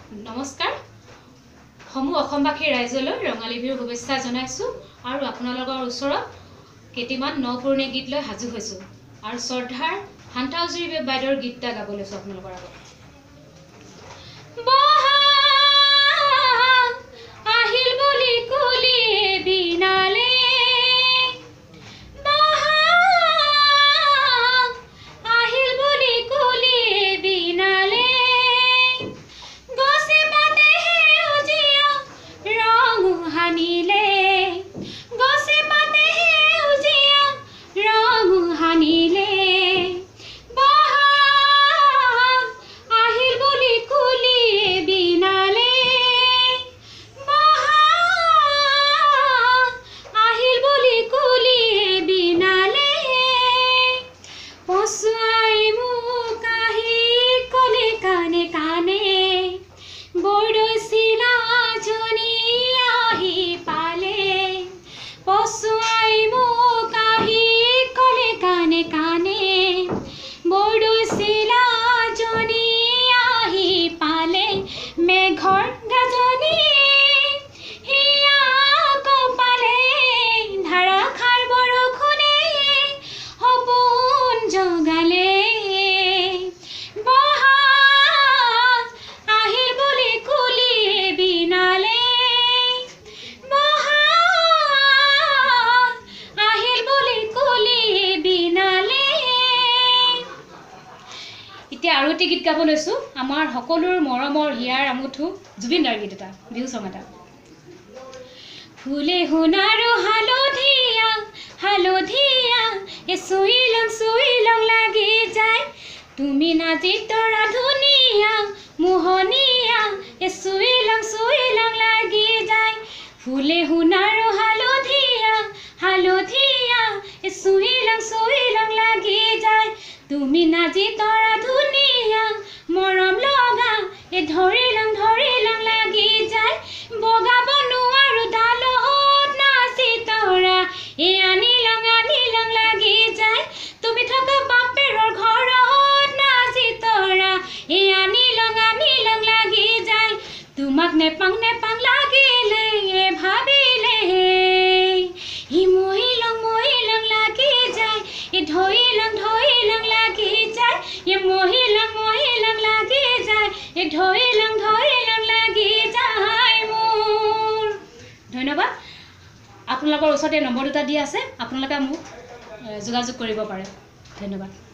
নমস্কাৰ সমূহ অসমবাসী ৰাইজলৈ ৰঙালী বিহুৰ শুভেচ্ছা জনাইছো আৰু আপোনালোকৰ ওচৰত কেইটামান নপুৰণি গীত লৈ হাজু হৈছো আৰু শ্ৰদ্ধাৰ শান্তাউজুৰি বাইদেউৰ গীতটা গাব লৈছো আপোনালোকৰ আগত আৰু এটি গীত গাব লৈছো আমাৰ সকলোৰ মৰমৰ হিয়াৰ আমুঠু জুবিনদাৰ গীত এটা বিহু সং এটা ফুলে সোণাৰু হালধীয়া হালধীয়া এ সুইলং লাগি যায় তুমি নাজি তৰা ধুনীয়া মোহনীয়া এ সুইলং লাগি যায় ফুলে সোণাৰু হালধীয়া হালধীয়া এ সুইলং লাগি যায় তুমি নাজি তৰা ধুনীয়া মৰম লগা এ ধৰিলং লাগি যায় বগাব নোৱাৰো ডালত নাচি তৰা এ আনিলং লাগি যায় তুমি থকা বাপেৰৰ ঘৰত নাচি তৰা এ আনিলং লাগি যায় তোমাক নেপাং লাগিলে এ ভাবিলে ই মহিলং লাগি যায় এ ধৰিলং লাগি যায় এ মহিলং লাগি যায় এ ধৰিলং লাগি যায় মোৰ ধন্যবাদ আপোনালোকৰ ওচৰতে নম্বৰ দুটা দিয়া আছে আপোনালোকে মোক যোগাযোগ কৰিব পাৰে ধন্যবাদ